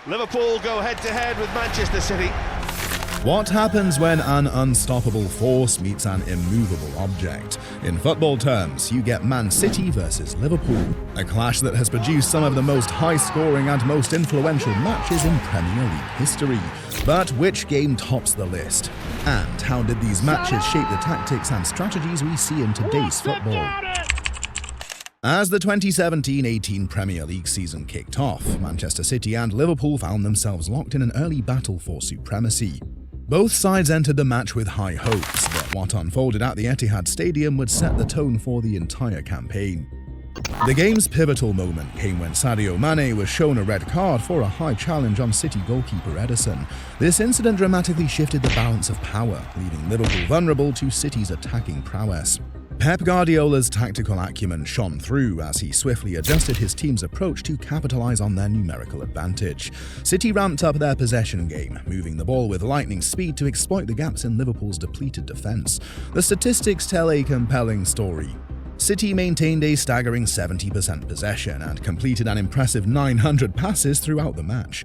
Liverpool go head-to-head with Manchester City. What happens when an unstoppable force meets an immovable object? In football terms, you get Man City versus Liverpool, a clash that has produced some of the most high-scoring and most influential matches in Premier League history. But which game tops the list? And how did these matches shape the tactics and strategies we see in today's football? As the 2017-18 Premier League season kicked off, Manchester City and Liverpool found themselves locked in an early battle for supremacy. Both sides entered the match with high hopes that what unfolded at the Etihad Stadium would set the tone for the entire campaign. The game's pivotal moment came when Sadio Mane was shown a red card for a high challenge on City goalkeeper Ederson. This incident dramatically shifted the balance of power, leaving Liverpool vulnerable to City's attacking prowess. Pep Guardiola's tactical acumen shone through as he swiftly adjusted his team's approach to capitalize on their numerical advantage. City ramped up their possession game, moving the ball with lightning speed to exploit the gaps in Liverpool's depleted defense. The statistics tell a compelling story. City maintained a staggering 70% possession and completed an impressive 900 passes throughout the match.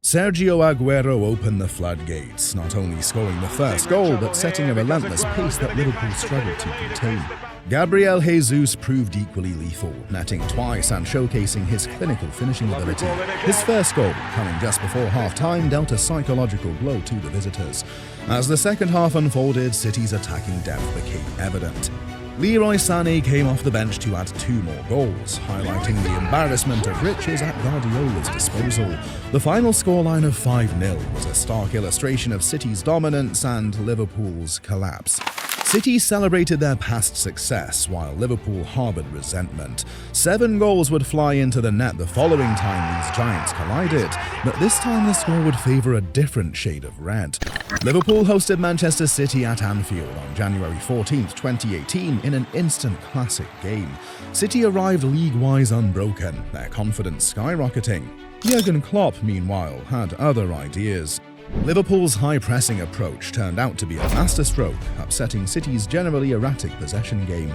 Sergio Aguero opened the floodgates, not only scoring the first goal but setting a relentless pace that Liverpool struggled to contain. Gabriel Jesus proved equally lethal, netting twice and showcasing his clinical finishing ability. His first goal, coming just before half-time, dealt a psychological blow to the visitors. As the second half unfolded, City's attacking depth became evident. Leroy Sané came off the bench to add 2 more goals, highlighting the embarrassment of riches at Guardiola's disposal. The final scoreline of 5-0 was a stark illustration of City's dominance and Liverpool's collapse. City celebrated their past success, while Liverpool harbored resentment. 7 goals would fly into the net the following time these giants collided, but this time the score would favor a different shade of red. Liverpool hosted Manchester City at Anfield on January 14, 2018 in an instant classic game. City arrived league-wise unbroken, their confidence skyrocketing. Jurgen Klopp, meanwhile, had other ideas. Liverpool's high-pressing approach turned out to be a masterstroke, upsetting City's generally erratic possession game.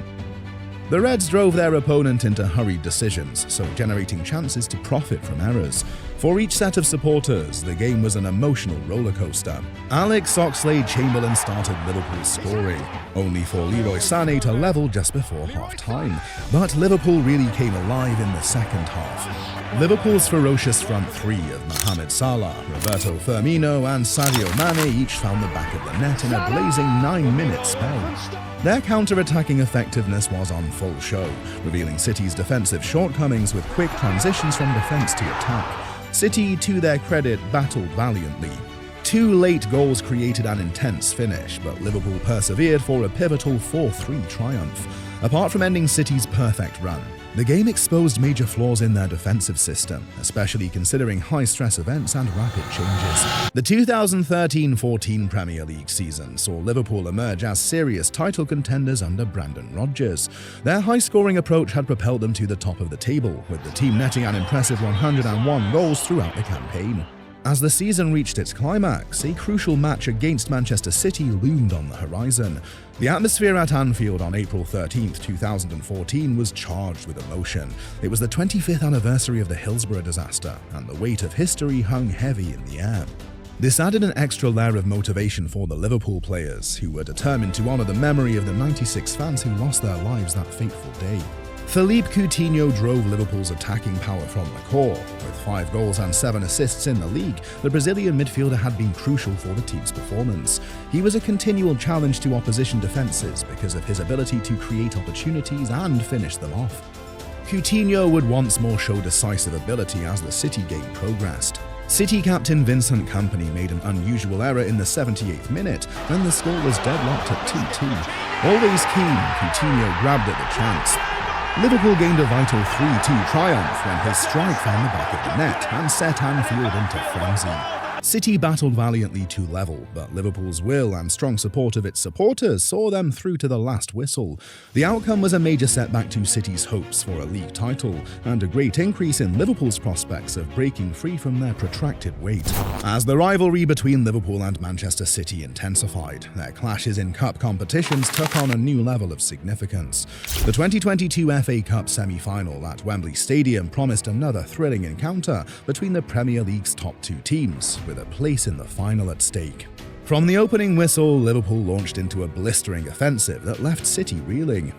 The Reds drove their opponent into hurried decisions, so generating chances to profit from errors. For each set of supporters, the game was an emotional rollercoaster. Alex Oxlade-Chamberlain started Liverpool's scoring, only for Leroy Sané to level just before half-time. But Liverpool really came alive in the second half. Liverpool's ferocious front three of Mohamed Salah, Roberto Firmino and Sadio Mane each found the back of the net in a blazing 9-minute spell. Their counter-attacking effectiveness was on full show, revealing City's defensive shortcomings with quick transitions from defense to attack. City, to their credit, battled valiantly. 2 late goals created an intense finish, but Liverpool persevered for a pivotal 4-3 triumph. Apart from ending City's perfect run, the game exposed major flaws in their defensive system, especially considering high-stress events and rapid changes. The 2013-14 Premier League season saw Liverpool emerge as serious title contenders under Brendan Rodgers. Their high-scoring approach had propelled them to the top of the table, with the team netting an impressive 101 goals throughout the campaign. As the season reached its climax, a crucial match against Manchester City loomed on the horizon. The atmosphere at Anfield on April 13, 2014 was charged with emotion. It was the 25th anniversary of the Hillsborough disaster, and the weight of history hung heavy in the air. This added an extra layer of motivation for the Liverpool players, who were determined to honor the memory of the 96 fans who lost their lives that fateful day. Philippe Coutinho drove Liverpool's attacking power from the core. With 5 goals and 7 assists in the league, the Brazilian midfielder had been crucial for the team's performance. He was a continual challenge to opposition defenses because of his ability to create opportunities and finish them off. Coutinho would once more show decisive ability as the City game progressed. City captain Vincent Kompany made an unusual error in the 78th minute when the score was deadlocked at 2-2. Always keen, Coutinho grabbed at the chance. Liverpool gained a vital 3-2 triumph when his strike found the back of the net and set Anfield into frenzy. City battled valiantly to level, but Liverpool's will and strong support of its supporters saw them through to the last whistle. The outcome was a major setback to City's hopes for a league title, and a great increase in Liverpool's prospects of breaking free from their protracted wait. As the rivalry between Liverpool and Manchester City intensified, their clashes in cup competitions took on a new level of significance. The 2022 FA Cup semi-final at Wembley Stadium promised another thrilling encounter between the Premier League's top two teams, with a place in the final at stake. From the opening whistle, Liverpool launched into a blistering offensive that left City reeling.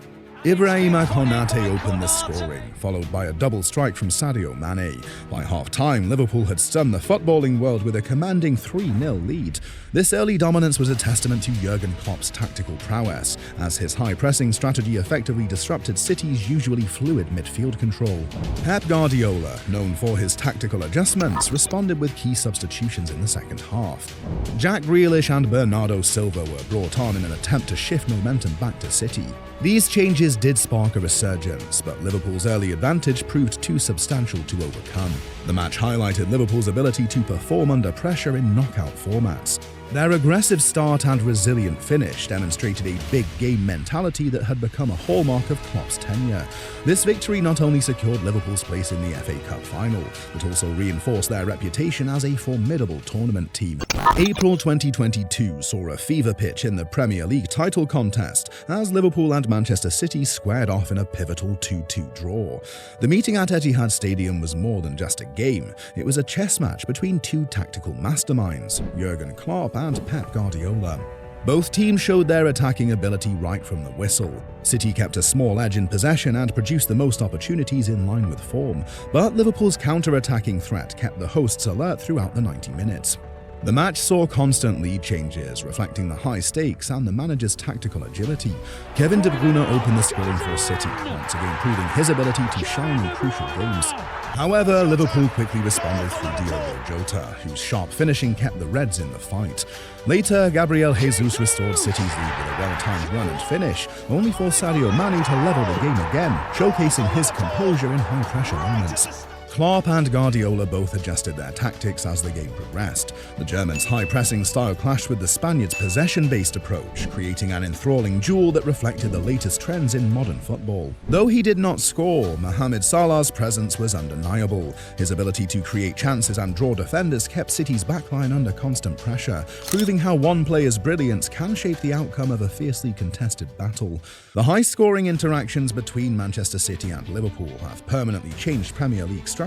Ibrahima Konate opened the scoring, followed by a double strike from Sadio Mane. By half-time, Liverpool had stunned the footballing world with a commanding 3-0 lead. This early dominance was a testament to Jurgen Klopp's tactical prowess, as his high-pressing strategy effectively disrupted City's usually fluid midfield control. Pep Guardiola, known for his tactical adjustments, responded with key substitutions in the second half. Jack Grealish and Bernardo Silva were brought on in an attempt to shift momentum back to City. These changes did spark a resurgence, but Liverpool's early advantage proved too substantial to overcome. The match highlighted Liverpool's ability to perform under pressure in knockout formats. Their aggressive start and resilient finish demonstrated a big game mentality that had become a hallmark of Klopp's tenure. This victory not only secured Liverpool's place in the FA Cup final, but also reinforced their reputation as a formidable tournament team. April 2022 saw a fever pitch in the Premier League title contest as Liverpool and Manchester City squared off in a pivotal 2-2 draw. The meeting at Etihad Stadium was more than just a game, it was a chess match between two tactical masterminds, Jurgen Klopp and Pep Guardiola. Both teams showed their attacking ability right from the whistle. City kept a small edge in possession and produced the most opportunities in line with form, but Liverpool's counter-attacking threat kept the hosts alert throughout the 90 minutes. The match saw constant lead changes, reflecting the high stakes and the manager's tactical agility. Kevin De Bruyne opened the scoring for City, once again proving his ability to shine in crucial games. However, Liverpool quickly responded through Diogo Jota, whose sharp finishing kept the Reds in the fight. Later, Gabriel Jesus restored City's lead with a well-timed run and finish, only for Sadio Mane to level the game again, showcasing his composure in high-pressure moments. Klopp and Guardiola both adjusted their tactics as the game progressed. The Germans' high-pressing style clashed with the Spaniards' possession-based approach, creating an enthralling duel that reflected the latest trends in modern football. Though he did not score, Mohamed Salah's presence was undeniable. His ability to create chances and draw defenders kept City's backline under constant pressure, proving how one player's brilliance can shape the outcome of a fiercely contested battle. The high-scoring interactions between Manchester City and Liverpool have permanently changed Premier League strategies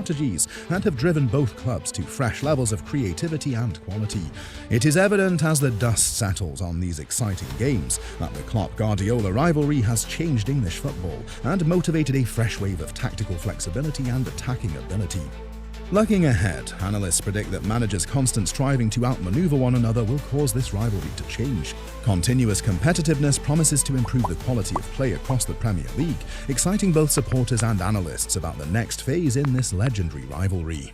and have driven both clubs to fresh levels of creativity and quality. It is evident as the dust settles on these exciting games that the Klopp-Guardiola rivalry has changed English football and motivated a fresh wave of tactical flexibility and attacking ability. Looking ahead, analysts predict that managers' constant striving to outmaneuver one another will cause this rivalry to change. Continuous competitiveness promises to improve the quality of play across the Premier League, exciting both supporters and analysts about the next phase in this legendary rivalry.